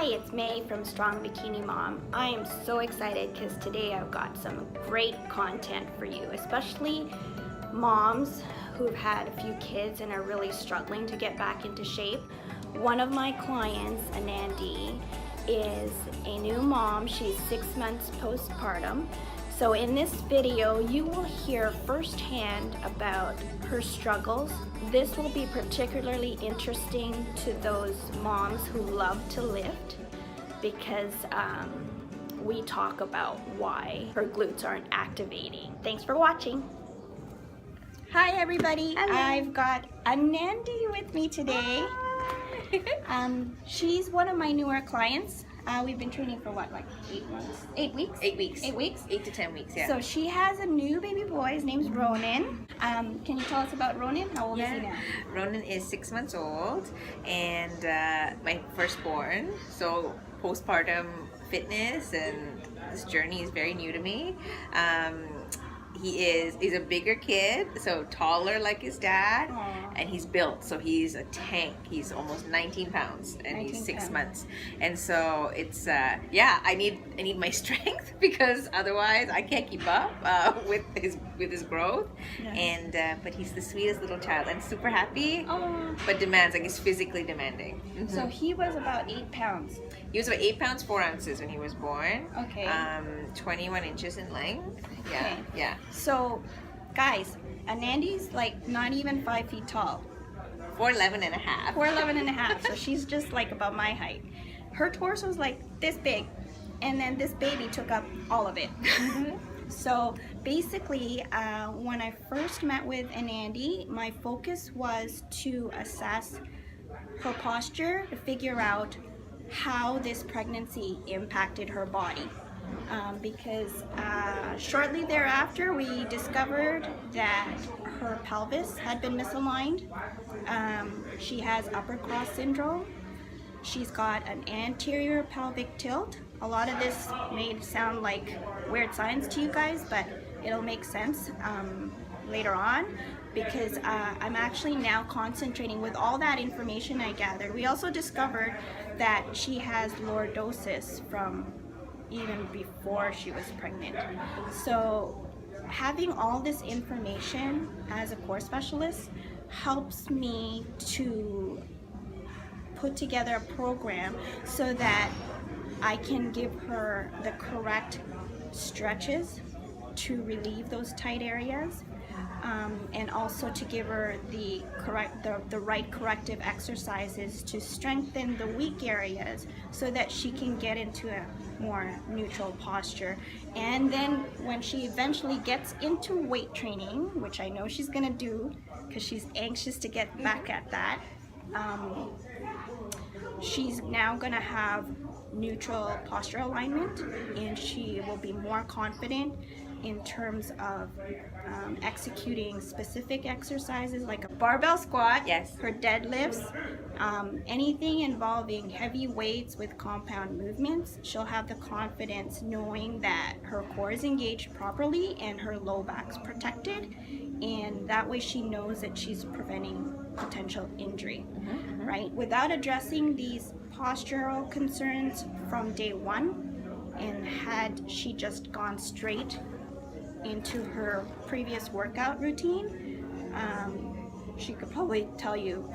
Hi, it's May from Strong Bikini Mom. I am so excited because today I've got some great content for you, especially moms who've had a few kids and are really struggling to get back into shape. One of my clients, Anandi, is a new mom. She's 6 months postpartum. So in this video, you will hear firsthand about her struggles. This will be particularly interesting to those moms who love to lift because we talk about why her glutes aren't activating. Thanks for watching. Hi everybody. Hello. I've got Anandi with me today. She's one of my newer clients. We've been training for what, like 8 months? 8 weeks? 8 weeks. 8 weeks? 8 to 10 weeks, yeah. So she has a new baby boy. His name's Ronan. Can you tell us about Ronan? How old is he now? Ronan is 6 months old and my firstborn. So postpartum fitness and this journey is very new to me. He's a bigger kid, so taller like his dad. Aww. And he's built, so he's a tank. He's almost 19 pounds and 19 he's 6 pounds. months. And so it's I need my strength because otherwise I can't keep up with his growth. Yes. And but he's the sweetest little child and super happy. Oh. But demands, like he's physically demanding. So he was about 8 pounds. He was about 8 pounds 4 ounces when he was born. Okay. 21 inches in length. Yeah, Okay. yeah. So, guys, Anandi's like not even 5 feet tall. 4'11" and a half. 4'11" and a half. So she's just like about my height. Her torso's like this big, and then this baby took up all of it. So basically, when I first met with Anandi, my focus was to assess her posture to figure out how this pregnancy impacted her body. Because shortly thereafter we discovered that her pelvis had been misaligned. She has upper cross syndrome. She's got an anterior pelvic tilt. A lot of this may sound like weird science to you guys, but it'll make sense later on because I'm actually now concentrating with all that information I gathered. We also discovered that she has lordosis from even before she was pregnant. So having all this information as a core specialist helps me to put together a program so that I can give her the correct stretches to relieve those tight areas, and also to give her the right corrective exercises to strengthen the weak areas so that she can get into a more neutral posture. And then when she eventually gets into weight training, which I know she's gonna do because she's anxious to get back at that, she's now gonna have neutral posture alignment and she will be more confident in terms of executing specific exercises like a barbell squat, Yes. her deadlifts, anything involving heavy weights with compound movements. She'll have the confidence knowing that her core is engaged properly and her low back's protected, and that way she knows that she's preventing potential injury, right? Without addressing these postural concerns from day one, and had she just gone straight into her previous workout routine, she could probably tell you.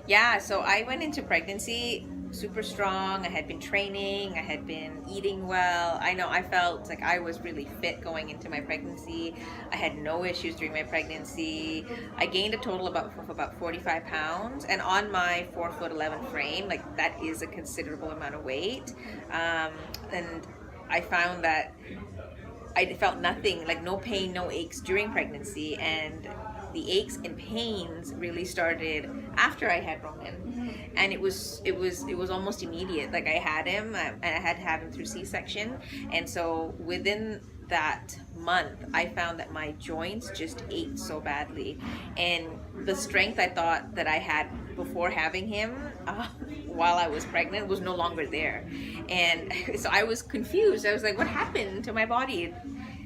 Yeah, so I went into pregnancy super strong. I had been training, I had been eating well. I know I felt like I was really fit going into my pregnancy. I had no issues during my pregnancy. I gained a total of about 45 pounds, and on my 4'11" frame, like that is a considerable amount of weight. And I found that I felt nothing, like no pain, no aches during pregnancy, and the aches and pains really started after I had Roman, and it was almost immediate. Like I had him, and I had to have him through C-section, and so within that month, I found that my joints just ached so badly, and the strength I thought that I had before having him while I was pregnant was no longer there. And so I was confused. I was like, what happened to my body?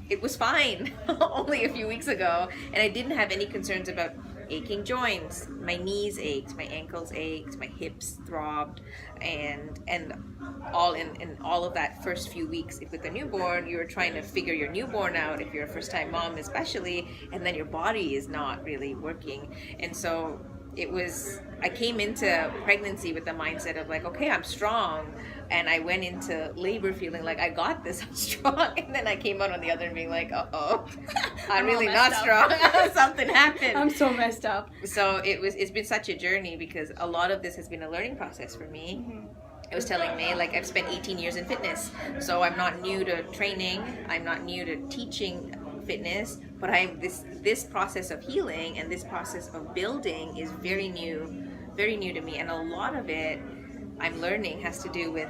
It was fine only a few weeks ago, and I didn't have any concerns about aching joints. My knees ached, my ankles ached, my hips throbbed, and all in all of that first few weeks with a newborn, you're trying to figure your newborn out if you're a first-time mom especially, and then your body is not really working. And so I came into pregnancy with the mindset of like, okay, I'm strong. And I went into labor feeling like I got this, I'm strong. And then I came out on the other and being like, uh-oh, I'm really not strong. Something happened. I'm so messed up. So it's been such a journey because a lot of this has been a learning process for me. Mm-hmm. I was telling May, like, I've spent 18 years in fitness. So I'm not new to training. I'm not new to teaching fitness, but this process of healing and this process of building is very new to me. And a lot of it I'm learning has to do with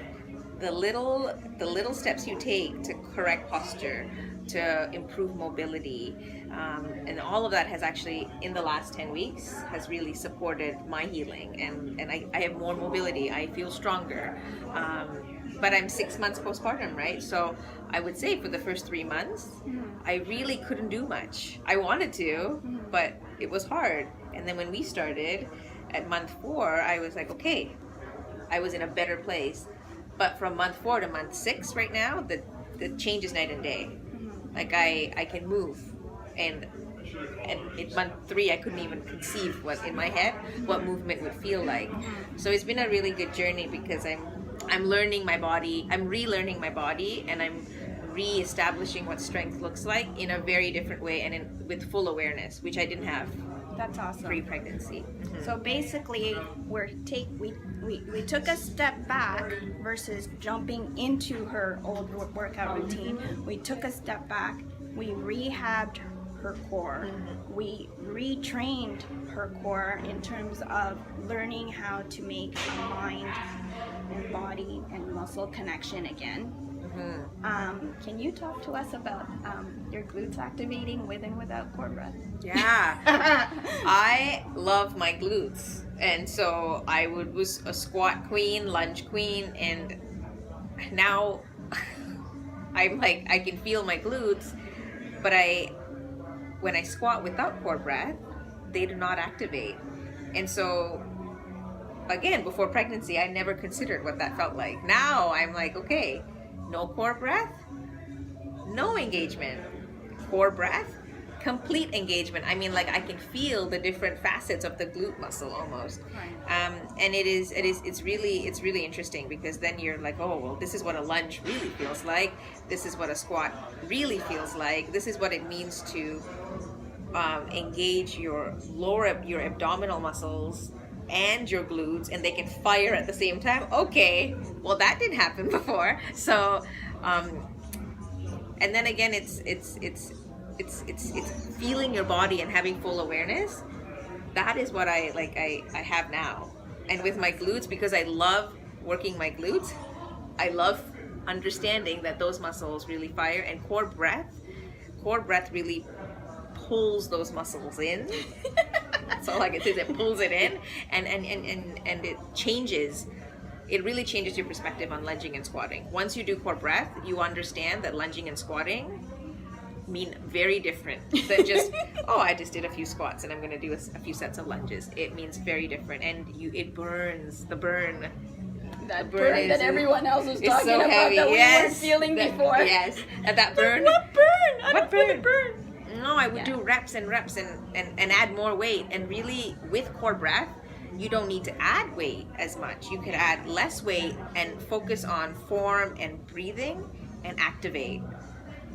the little steps you take to correct posture, to improve mobility, and all of that has actually in the last 10 weeks has really supported my healing, and I have more mobility, I feel stronger, but I'm 6 months postpartum, right? So I would say for the first 3 months, I really couldn't do much. I wanted to, but it was hard. And then when we started at month 4, I was like, okay, I was in a better place. But from month 4 to month 6 right now, the change is night and day. Like I can move, and in month 3 I couldn't even conceive what in my head what movement would feel like. So it's been a really good journey because I'm learning my body, I'm relearning my body, and I'm re-establishing what strength looks like in a very different way and with full awareness, which I didn't have. That's awesome. Pre-pregnancy. So basically, we took a step back versus jumping into her old workout routine. We took a step back. We rehabbed her core. We retrained her core in terms of learning how to make a mind and body and muscle connection again. Can you talk to us about your glutes activating with and without core breath? Yeah. I love my glutes. And so I was a squat queen, lunge queen, and now I'm like, I can feel my glutes, but when I squat without core breath, they do not activate. And so again, before pregnancy, I never considered what that felt like. Now I'm like, okay, no core breath, no engagement. Core breath, complete engagement. I mean, like I can feel the different facets of the glute muscle almost. Right. And it's really interesting because then you're like, oh well, this is what a lunge really feels like. This is what a squat really feels like. This is what it means to engage your abdominal muscles and your glutes, and they can fire at the same time. Okay, well that didn't happen before. So and then again, it's feeling your body and having full awareness. That is what I have now. And with my glutes, because I love working my glutes, I love understanding that those muscles really fire, and core breath really pulls those muscles in. That's all I can say is it pulls it in, and it changes. It really changes your perspective on lunging and squatting. Once you do core breath, you understand that lunging and squatting mean very different than just, oh, I just did a few squats and I'm going to do a few sets of lunges. It means very different, and it burns. The burn. That burn that everyone else was talking so about heavy. that we Yes. weren't feeling before. Yes, and that burn. What burn? I What don't feel the burn? burn. No, I would do reps and reps and add more weight. And really, with core breath, you don't need to add weight as much. You could add less weight and focus on form and breathing and activate.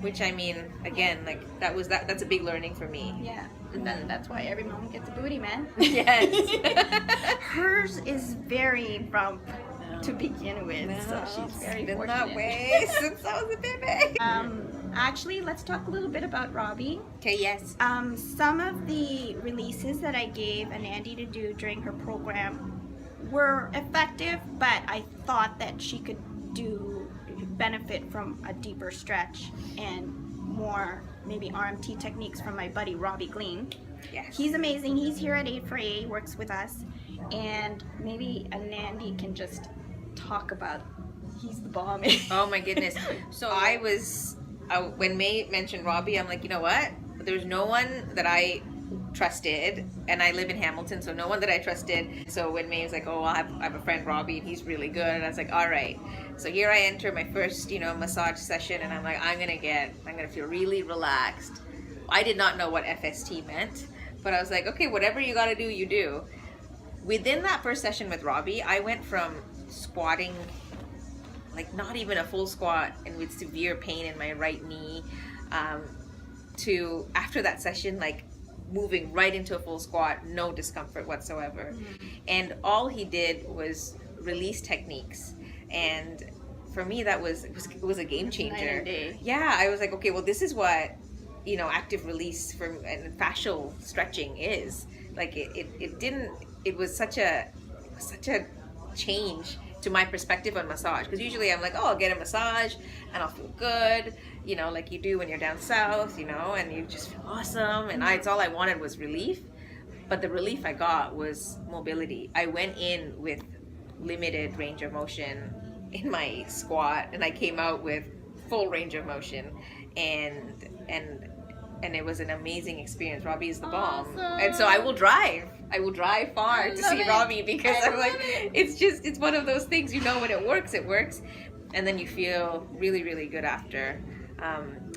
Which, I mean, again, like that's a big learning for me. Yeah, and then that's why every mom gets a booty, man. Yes. Hers is very rump to begin with, so she's very been fortunate. that way since I was a baby. Actually, let's talk a little bit about Robbie. Okay, yes. Some of the releases that I gave Anandi to do during her program were effective, but I thought that she could benefit from a deeper stretch and more maybe RMT techniques from my buddy Robert Glean. Yes. He's amazing. He's here at 8 for A, works with us, and maybe Anandi can just talk about. He's the bomb. Oh my goodness. So I was when May mentioned Robbie, I'm like, you know what? There's no one that I trusted, and I live in Hamilton, so no one that I trusted. So when May was like, oh, I have a friend, Robbie, and he's really good, and I was like, all right. So here I enter my first, massage session, and I'm like, I'm gonna feel really relaxed. I did not know what FST meant, but I was like, okay, whatever you gotta do, you do. Within that first session with Robbie, I went from squatting, like not even a full squat and with severe pain in my right knee, to after that session, like moving right into a full squat, no discomfort whatsoever. And all he did was release techniques. And for me, that was a game changer. Yeah, I was like, okay, well, this is what, active release and fascial stretching is. Like it was such a change to my perspective on massage, because usually I'm like, oh, I'll get a massage and I'll feel good, like you do when you're down south, and you just feel awesome, and it's all I wanted was relief. But the relief I got was mobility. I went in with limited range of motion in my squat, and I came out with full range of motion, and it was an amazing experience. Robbie is the bomb. And so I will drive far to see Robbie, because I'm like, it's one of those things, when it works, and then you feel really, really good after.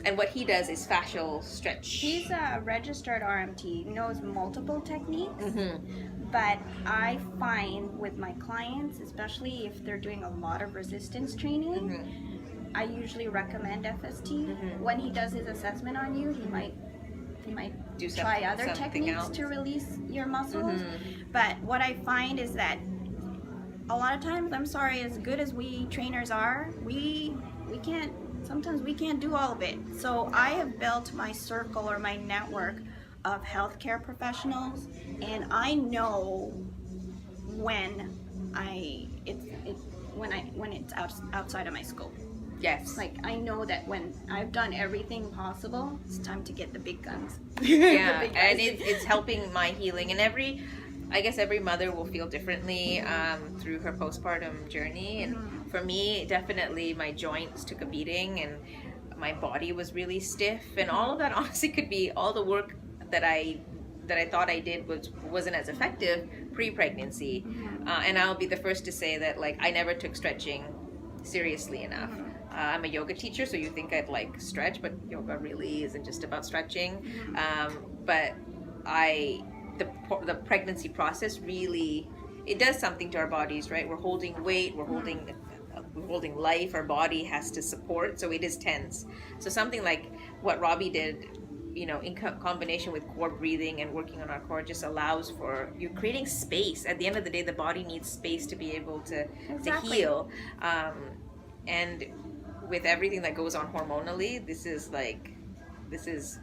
And what he does is fascial stretch. He's a registered RMT, knows multiple techniques, but I find with my clients, especially if they're doing a lot of resistance training, I usually recommend FST. When he does his assessment on you, he might try other techniques else to release your muscles. But what I find is that a lot of times, I'm sorry, as good as we trainers are, sometimes we can't do all of it. So I have built my circle or my network of healthcare professionals, and I know when it's outside of my scope. Yes. Like, I know that when I've done everything possible, it's time to get the big guns. Yeah, and it's helping my healing. And I guess every mother will feel differently through her postpartum journey. And for me, definitely my joints took a beating, and my body was really stiff. And all of that honestly could be all the work that I thought I did wasn't as effective pre-pregnancy. And I'll be the first to say that, like, I never took stretching seriously enough. I'm a yoga teacher, so you think I'd like stretch, but yoga really isn't just about stretching. But the pregnancy process really, it does something to our bodies, right? We're holding weight, we're holding life, our body has to support, so it is tense. So something like what Robbie did, in combination with core breathing and working on our core, just allows for you creating space. At the end of the day, the body needs space to be able to heal. And with everything that goes on hormonally, this is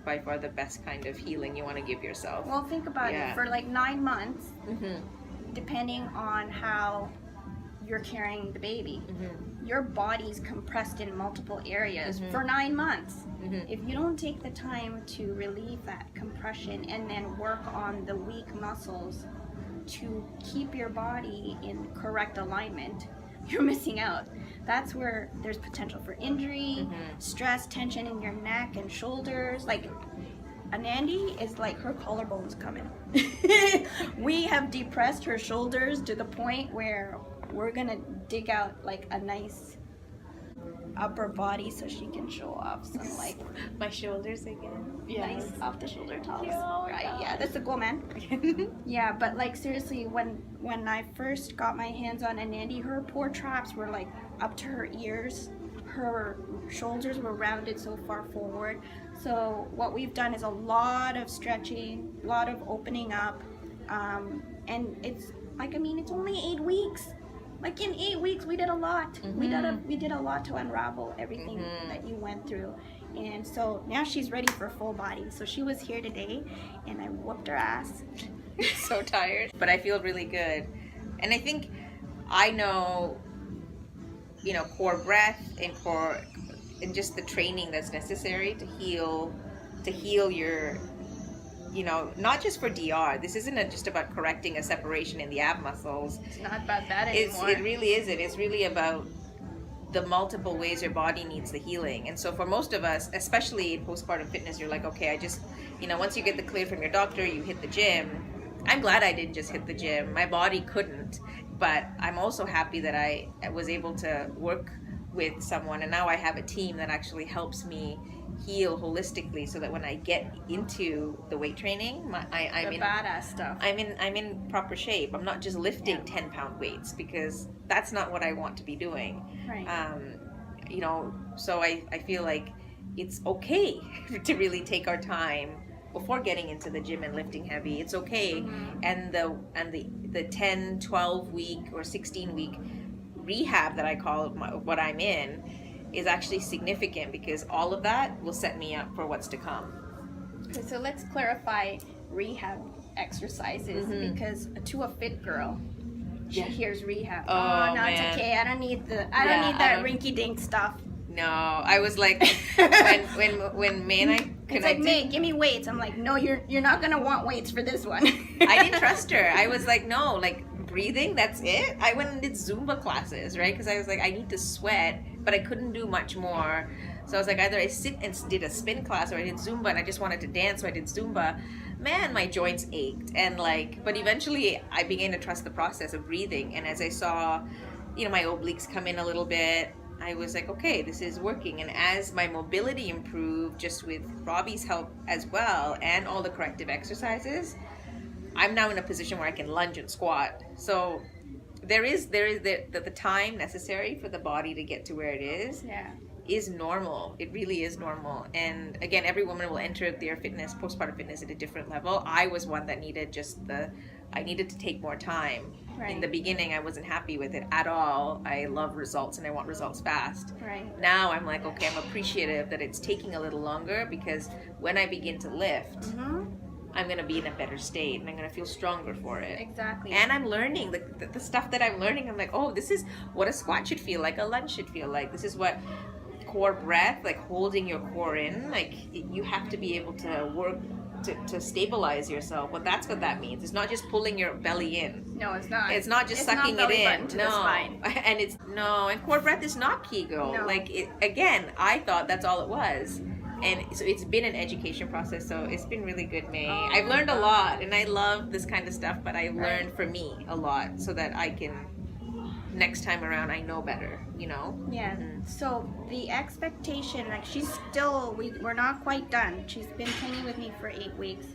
by far the best kind of healing you want to give yourself. Well, think about it. For like 9 months, depending on how you're carrying the baby, your body's compressed in multiple areas for 9 months. If you don't take the time to relieve that compression and then work on the weak muscles to keep your body in correct alignment, you're missing out. That's where there's potential for injury, stress, tension in your neck and shoulders. Like, Anandi is like, her collarbone's coming. We have depressed her shoulders to the point where we're gonna dig out like a nice upper body so she can show off some, like, my shoulders again. Nice off the shoulder tops. Oh, right? Yeah, that's the goal, man. Yeah, but like, seriously, when I first got my hands on Anandi, her poor traps were like up to her ears. Her shoulders were rounded so far forward. So what we've done is a lot of stretching, a lot of opening up, and it's like, it's only 8 weeks. Like, in 8 weeks, we did a lot. We did a lot to unravel everything that you went through. And so now she's ready for full body. So she was here today, and I whooped her ass. So tired. But I feel really good. And I think I know, core breath and just the training that's necessary to heal your, not just for DR. This isn't just about correcting a separation in the ab muscles. It's not about that anymore. It really isn't. It's really about the multiple ways your body needs the healing. And so for most of us, especially in postpartum fitness, you're like, okay, I just, once you get the clear from your doctor, you hit the gym. I'm glad I didn't just hit the gym. My body couldn't, but I'm also happy that I was able to work with someone, and now I have a team that actually helps me heal holistically, so that when I get into the weight training, I'm in badass stuff. I'm in proper shape. I'm not just lifting 10-pound weights, because that's not what I want to be doing. Right. So I feel like it's okay to really take our time before getting into the gym and lifting heavy. It's okay. And the 10, 12 week or 16 week rehab that I call what I'm in is actually significant, because all of that will set me up for what's to come. Okay, so let's clarify rehab exercises, because to a fit girl, she hears rehab. Oh, no, it's okay. I don't need that rinky-dink stuff. No, I was like, when May and I connected. It's like, May, give me weights. I'm like, no, you're not gonna want weights for this one. I didn't trust her. I was like, no, like breathing, that's it. I went and did Zumba classes, right? Because I was like, I need to sweat, but I couldn't do much more. So I was like, either I sit and did a spin class, or I did Zumba, and I just wanted to dance, so I did Zumba. Man, my joints ached, and but eventually I began to trust the process of breathing. And as I saw, my obliques come in a little bit, I was like, okay, this is working. And as my mobility improved, just with Robbie's help as well, and all the corrective exercises, I'm now in a position where I can lunge and squat. So there is the time necessary for the body to get to where it is. Yeah. Is normal. It really is normal. And again, every woman will enter their postpartum fitness at a different level. I was one that needed I needed to take more time. Right. In the beginning, I wasn't happy with it at all. I love results, and I want results fast. Right. Now I'm like, okay, I'm appreciative that it's taking a little longer, because when I begin to lift, I'm going to be in a better state, and I'm going to feel stronger for it. Exactly. And I'm learning the stuff that I'm learning. I'm like, oh, this is what a squat should feel like, a lunge should feel like. This is what core breath, like holding your core in, like you have to be able to work to stabilize yourself. Well, that's what that means. It's not just pulling your belly in. No, it's not. It's not just sucking not it in. To the spine. And core breath is not Kegel. No. Again, I thought that's all it was. And so it's been an education process, so it's been really good, May. I've learned a lot, and I love this kind of stuff, but I've learned for me a lot, so that I can, next time around, I know better, Yeah. So the expectation, like we're not quite done. She's been training with me for 8 weeks.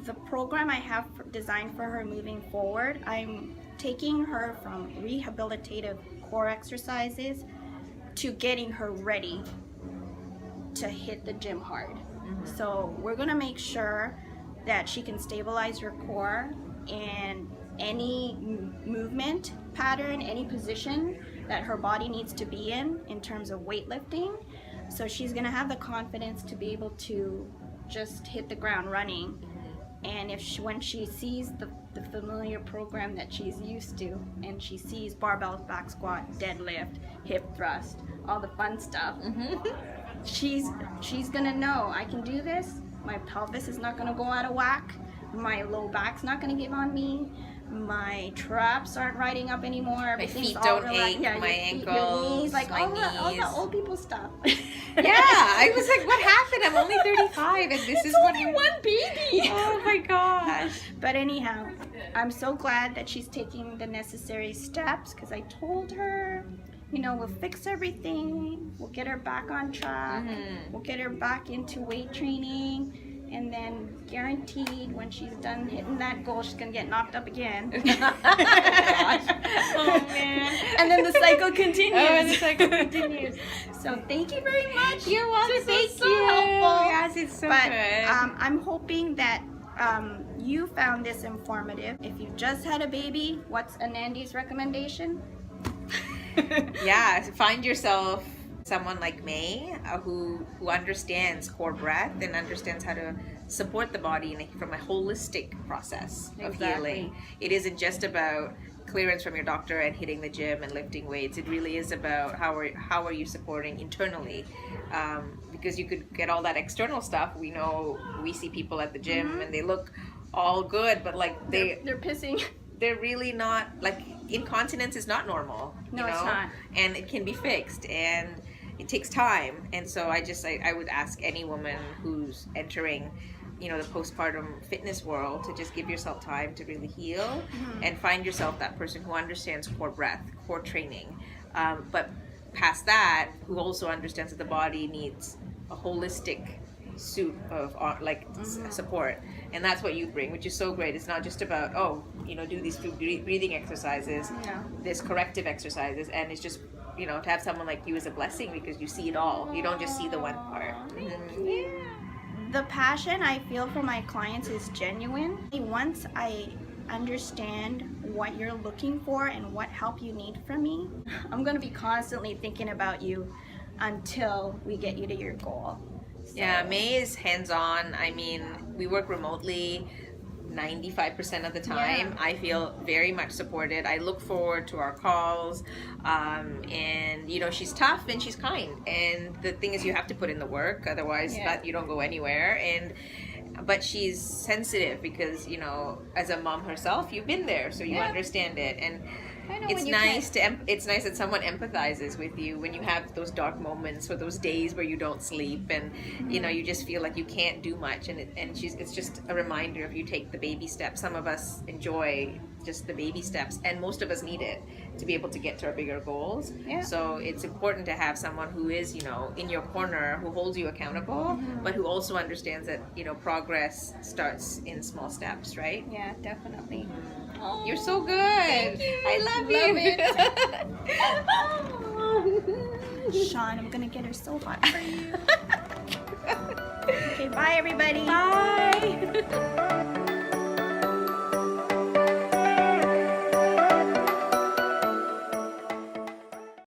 The program I have designed for her moving forward, I'm taking her from rehabilitative core exercises to getting her ready to hit the gym hard. So we're gonna make sure that she can stabilize her core, and any movement pattern, any position that her body needs to be in terms of weightlifting. So she's gonna have the confidence to be able to just hit the ground running. And when she sees the familiar program that she's used to, and she sees barbell back squat, deadlift, hip thrust, all the fun stuff, she's gonna know, I can do this. My pelvis is not gonna go out of whack. My low back's not gonna give on me. My traps aren't riding up anymore. My feet don't ache. Yeah, my ankles, your knees, like my all the old people stuff. Yeah, I was like, what happened? I'm only 35, and this is only one baby. Oh my gosh. But anyhow, I'm so glad that she's taking the necessary steps, because I told her, we'll fix everything. We'll get her back on track. We'll get her back into weight training. And then guaranteed, when she's done hitting that goal, she's going to get knocked up again. Oh, man. And then the cycle continues. So thank you very much. You're welcome. This was so helpful. Yes, it's so but, good. I'm hoping that you found this informative. If you just had a baby, what's Anandi's recommendation? Yeah, find yourself someone like May, who understands core breath and understands how to support the body from a holistic process of healing. It isn't just about clearance from your doctor and hitting the gym and lifting weights. It really is about how are you supporting internally, because you could get all that external stuff. We see people at the gym and they look all good, but they're pissing. They're really not, incontinence is not normal. No, it's not. And it can be fixed, and it takes time. And so I would ask any woman who's entering, the postpartum fitness world to just give yourself time to really heal and find yourself that person who understands core breath, core training. But past that, who also understands that the body needs a holistic suit of support, and that's what you bring, which is so great. It's not just about do these breathing exercises, this corrective exercises, and it's just to have someone like you is a blessing because you see it all. You don't just see the one part. The passion I feel for my clients is genuine. Once I understand what you're looking for and what help you need from me, I'm going to be constantly thinking about you until we get you to your goal. So. Yeah, May is hands-on. I mean, we work remotely 95% of the time. Yeah. I feel very much supported. I look forward to our calls, and she's tough and she's kind, and the thing is you have to put in the work, otherwise you don't go anywhere. But she's sensitive because as a mom herself, you've been there, so you understand it. And it's nice that someone empathizes with you when you have those dark moments or those days where you don't sleep and you just feel like you can't do much, and it's just a reminder of you take the baby steps. Some of us enjoy just the baby steps, and most of us need it to be able to get to our bigger goals. So it's important to have someone who is in your corner, who holds you accountable, but who also understands that progress starts in small steps, right? Yeah, definitely. Oh, you're so good. Thank you. I love it. Sean, I'm gonna get her so hot for you. Okay, bye everybody. Bye.